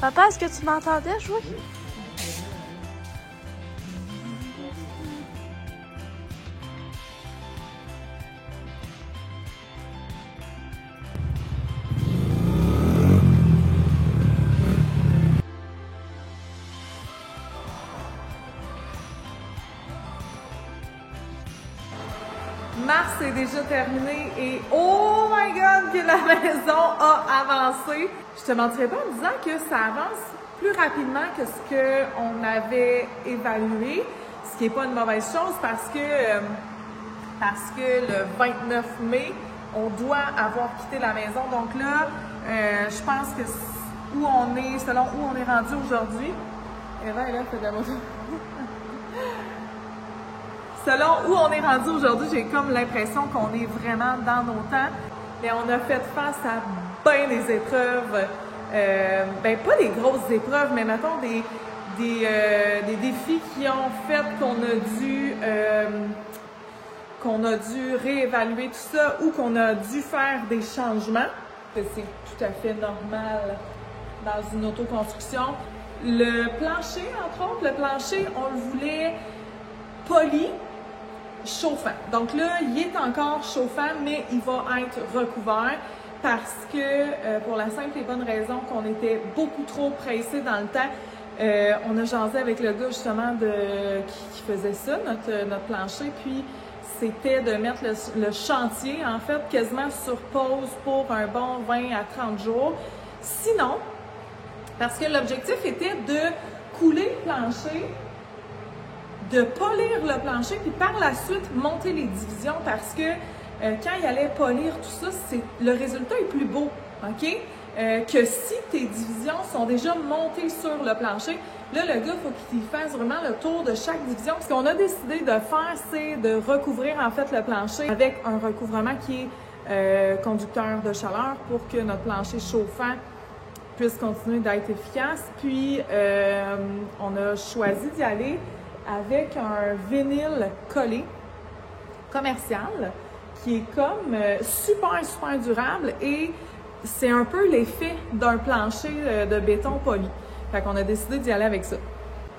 Papa, est-ce que tu m'entendais jouer? Mars est déjà terminé et oh my god que la maison a avancé. Je te mentirais pas en disant que ça avance plus rapidement que ce qu'on avait évalué, ce qui n'est pas une mauvaise chose parce que le 29 mai, on doit avoir quitté la maison. Donc là, je pense que où on est, selon où on est rendu aujourd'hui, Eva est là, fait de la moto. Selon où on est rendu aujourd'hui, j'ai comme l'impression qu'on est vraiment dans nos temps. Mais on a fait face à bien des épreuves. Ben pas des grosses épreuves, mais mettons des défis qui ont fait qu'on a dû réévaluer tout ça ou qu'on a dû faire des changements. C'est tout à fait normal dans une autoconstruction. Le plancher, entre autres, on le voulait poli, chauffant. Donc là, il est encore chauffant, mais il va être recouvert parce que, pour la simple et bonne raison qu'on était beaucoup trop pressé dans le temps. On a jasé avec le gars justement qui faisait ça, notre plancher, puis c'était de mettre le chantier, en fait, quasiment sur pause pour un bon 20 à 30 jours. Sinon, parce que l'objectif était de couler le plancher, de polir le plancher, puis par la suite, monter les divisions parce que quand il allait polir tout ça, le résultat est plus beau, OK? Que si tes divisions sont déjà montées sur le plancher. Là, le gars, il faut qu'il fasse vraiment le tour de chaque division. Ce qu'on a décidé de faire, c'est de recouvrir en fait le plancher avec un recouvrement qui est conducteur de chaleur pour que notre plancher chauffant puisse continuer d'être efficace. Puis, on a choisi d'y aller avec un vinyle collé commercial qui est comme super durable et c'est un peu l'effet d'un plancher de béton poli. Fait qu'on a décidé d'y aller avec ça.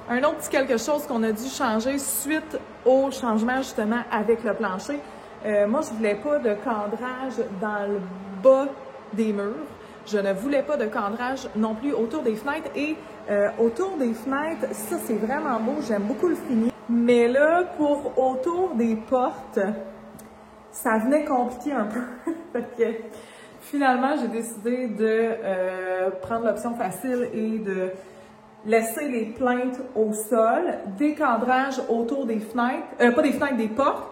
Un autre petit quelque chose qu'on a dû changer suite au changement justement avec le plancher. Moi, je voulais pas de cadrage dans le bas des murs. Je ne voulais pas de cadrage non plus autour des fenêtres et autour des fenêtres, ça c'est vraiment beau, j'aime beaucoup le fini. Mais là, pour autour des portes, ça venait compliqué un peu. Fait que finalement, j'ai décidé de prendre l'option facile et de laisser les plaintes au sol, des cadrages autour des fenêtres, pas des fenêtres, des portes.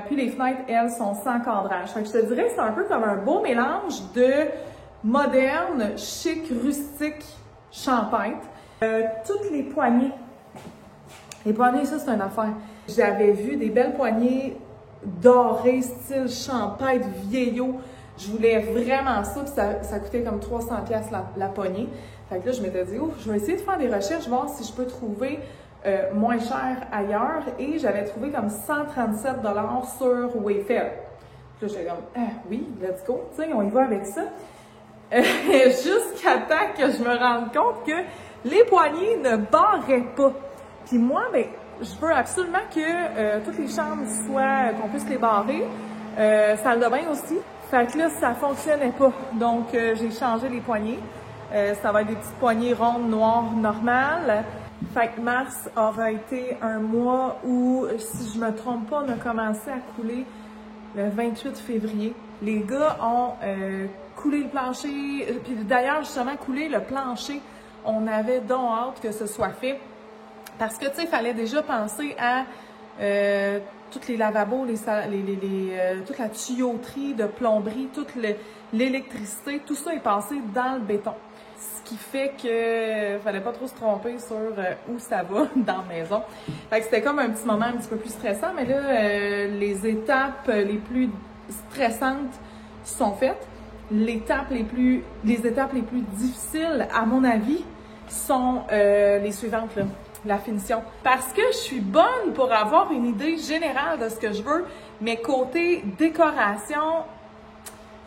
Puis les fenêtres, elles, sont sans cadrage. Fait que je te dirais que c'est un peu comme un beau mélange de moderne, chic, rustique, champêtre. Toutes les poignées. Les poignées, ça, c'est une affaire. J'avais vu des belles poignées dorées, style champêtre, vieillot. Je voulais vraiment ça, puis ça coûtait comme 300$ la poignée. Fait que là, je m'étais dit, oh, je vais essayer de faire des recherches, voir si je peux trouver moins cher ailleurs. Et j'avais trouvé comme 137$ sur Wayfair. Puis là, j'étais comme, ah oui, let's go, tu sais, on y va avec ça. Jusqu'à temps que je me rende compte que les poignées ne barraient pas. Puis moi, ben, je veux absolument que toutes les chambres soient, qu'on puisse les barrer. Salle de bain aussi. Fait que là, ça fonctionnait pas. Donc, j'ai changé les poignées. Ça va être des petites poignées rondes, noires, normales. Fait que mars aura été un mois où, si je me trompe pas, on a commencé à couler le 28 février. Les gars ont coulé le plancher, puis d'ailleurs, justement, couler le plancher, on avait donc hâte que ce soit fait. Parce que, tu sais, il fallait déjà penser à tous les lavabos, toute la tuyauterie de plomberie, toute l'électricité, tout ça est passé dans le béton. Ce qui fait que fallait pas trop se tromper sur où ça va dans la maison. Fait que c'était comme un petit moment un petit peu plus stressant, mais là, les étapes les plus stressantes sont faites. Les étapes les plus difficiles, à mon avis, sont les suivantes, là. La finition. Parce que je suis bonne pour avoir une idée générale de ce que je veux, mais côté décoration,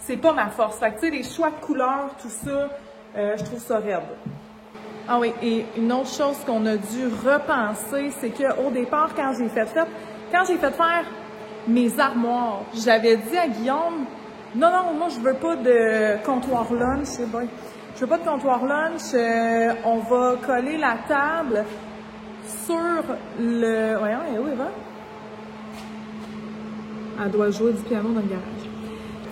c'est pas ma force. Fait que, tu sais, les choix de couleurs, tout ça, je trouve ça raide. Ah oui, et une autre chose qu'on a dû repenser, c'est qu'au départ, quand j'ai fait faire mes armoires, j'avais dit à Guillaume, non, moi je veux pas de comptoir lunch, je veux pas de comptoir lunch, on va coller la table sur le... Voyons, où elle va? Elle doit jouer du piano dans le garage.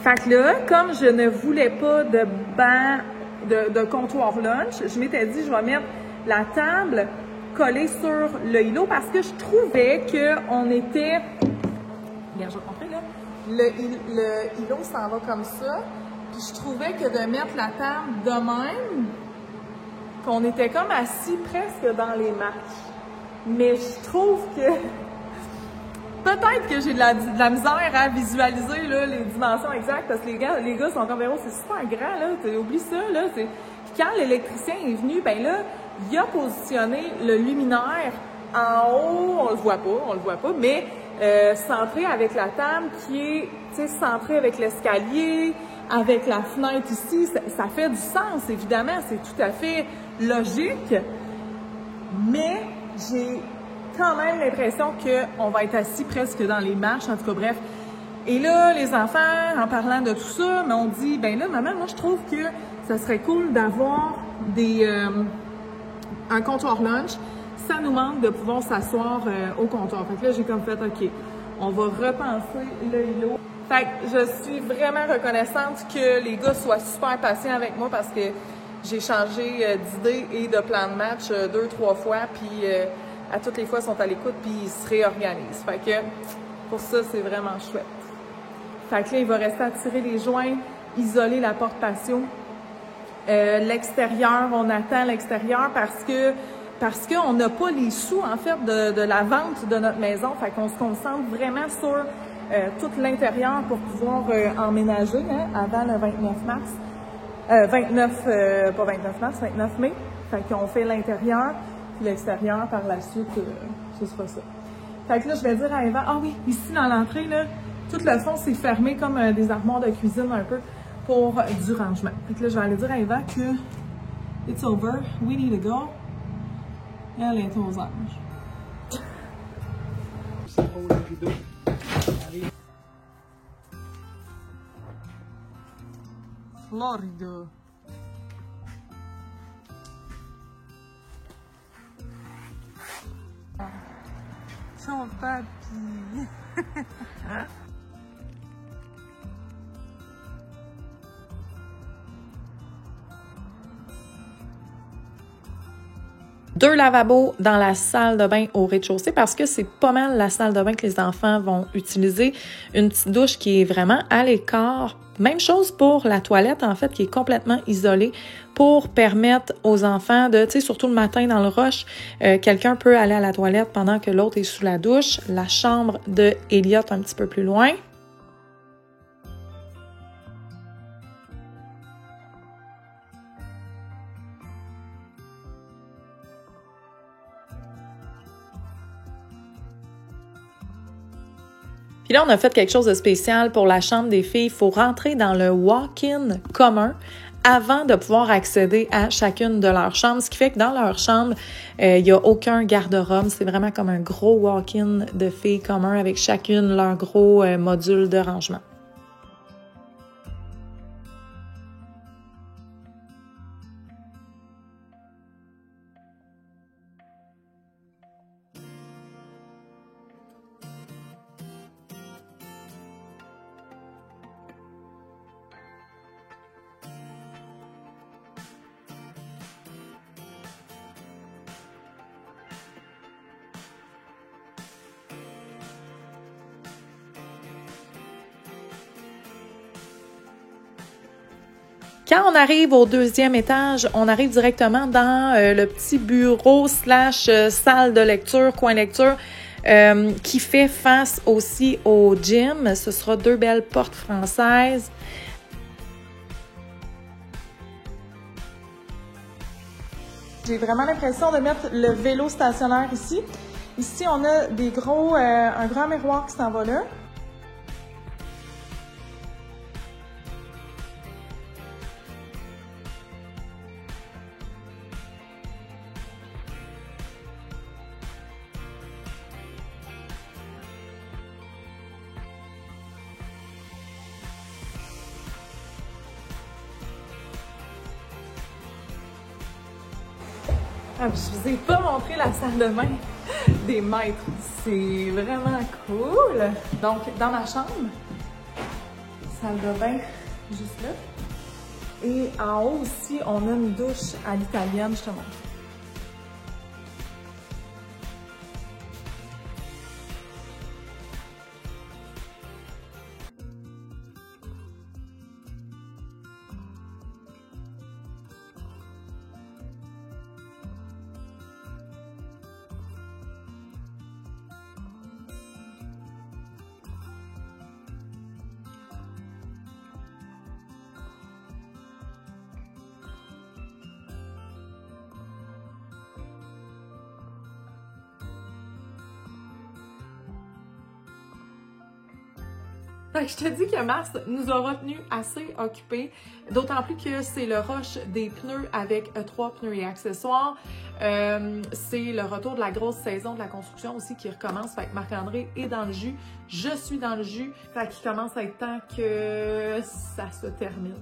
Fait que là, comme je ne voulais pas de banc, de comptoir lunch, je m'étais dit, je vais mettre la table collée sur le îlot parce que je trouvais qu'on était... Regarde, je vais te montrer, là. Le îlot s'en va comme ça. Puis je trouvais que de mettre la table de même, qu'on était comme assis presque dans les marches. Mais je trouve que... Peut-être que j'ai de la misère à visualiser là, les dimensions exactes parce que les gars sont comme c'est super grand, là, oublie ça, là. Puis quand l'électricien est venu, ben là, il a positionné le luminaire en haut, on le voit pas, mais centré avec la table qui est, tu sais, centré avec l'escalier, avec la fenêtre ici, ça fait du sens, évidemment, c'est tout à fait logique, mais j'ai quand même l'impression qu'on va être assis presque dans les marches, en tout cas, bref. Et là, les enfants, en parlant de tout ça, m'ont dit, ben là, maman, moi, je trouve que ça serait cool d'avoir un comptoir lunch. Ça nous manque de pouvoir s'asseoir au comptoir. Fait que là, j'ai comme fait, OK, on va repenser le îlot. Fait que je suis vraiment reconnaissante que les gars soient super patients avec moi parce que j'ai changé d'idée et de plan de match 2-3 fois, puis à toutes les fois, ils sont à l'écoute puis ils se réorganisent. Fait que pour ça, c'est vraiment chouette. Fait que là, il va rester à tirer les joints, isoler la porte patio. L'extérieur, on attend l'extérieur parce qu'on n'a pas les sous, en fait, de la vente de notre maison. Fait qu'on se concentre vraiment sur tout l'intérieur pour pouvoir emménager avant le 29 mars. 29 mai. Fait qu'on fait l'intérieur. Puis l'extérieur, par la suite, ce sera ça. Fait que là, je vais dire à Eva, ah oui, ici dans l'entrée, là, tout le fond, c'est fermé comme des armoires de cuisine un peu pour du rangement. Fait que là, je vais aller dire à Eva que it's over, we need to go. Elle est aux anges. Florida. Son papy. Deux lavabos dans la salle de bain au rez-de-chaussée parce que c'est pas mal la salle de bain que les enfants vont utiliser. Une petite douche qui est vraiment à l'écart. Même chose pour la toilette, en fait, qui est complètement isolée pour permettre aux enfants de, tu sais, surtout le matin dans le rush, quelqu'un peut aller à la toilette pendant que l'autre est sous la douche. La chambre de Elliot un petit peu plus loin. Puis là, on a fait quelque chose de spécial pour la chambre des filles. Il faut rentrer dans le walk-in commun avant de pouvoir accéder à chacune de leurs chambres. Ce qui fait que dans leur chambre, il n'y a aucun garde-robe. C'est vraiment comme un gros walk-in de filles commun avec chacune leur gros module de rangement. Quand on arrive au deuxième étage, on arrive directement dans le petit bureau / salle de lecture, coin lecture, qui fait face aussi au gym. Ce sera deux belles portes françaises. J'ai vraiment l'impression de mettre le vélo stationnaire ici. Ici, on a un grand miroir qui s'en va là. Ah, puis je vous ai pas montré la salle de bain des maîtres. C'est vraiment cool. Donc, dans ma chambre, salle de bain juste là. Et en haut aussi, on a une douche à l'italienne, je te montre. Je te dis que Mars nous aura tenus assez occupés, d'autant plus que c'est le rush des pneus avec 3 pneus et accessoires. C'est le retour de la grosse saison de la construction aussi qui recommence. Fait que Marc-André est dans le jus, je suis dans le jus. Fait qu'il commence à être temps que ça se termine.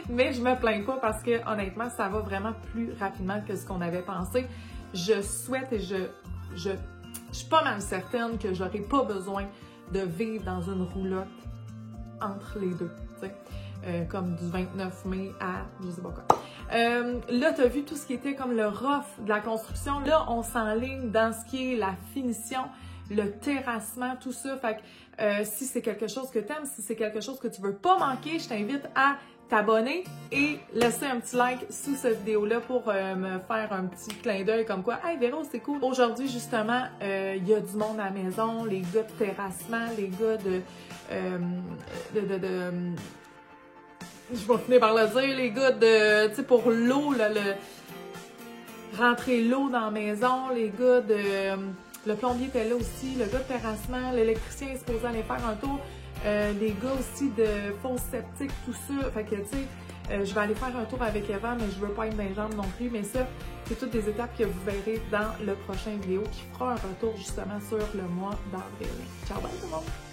Mais je me plains pas parce que honnêtement, ça va vraiment plus rapidement que ce qu'on avait pensé. Je souhaite et je suis pas mal certaine que j'aurai pas besoin de vivre dans une roulotte entre les deux, tu sais, comme du 29 mai à je sais pas quoi. Là, tu as vu tout ce qui était comme le rough de la construction. Là, on s'enligne dans ce qui est la finition, le terrassement, tout ça. Fait que si c'est quelque chose que tu aimes, si c'est quelque chose que tu veux pas manquer, je t'invite à t'abonner et laisser un petit like sous cette vidéo-là pour me faire un petit clin d'œil comme quoi « Hey Véro, c'est cool! » Aujourd'hui, justement, il y a du monde à la maison, les gars de terrassement, les gars je vais finir par le dire, les gars de, tu sais, pour l'eau, rentrer l'eau dans la maison, les gars de, le plombier était là aussi, le gars de terrassement, l'électricien est supposé aller faire un tour, les gars aussi de fosse septique, tout ça, fait que, tu sais, je vais aller faire un tour avec Eva, mais je veux pas être dans les jambes non plus, mais ça, c'est toutes des étapes que vous verrez dans le prochain vidéo qui fera un retour justement sur le mois d'avril. Ciao, bye tout le monde!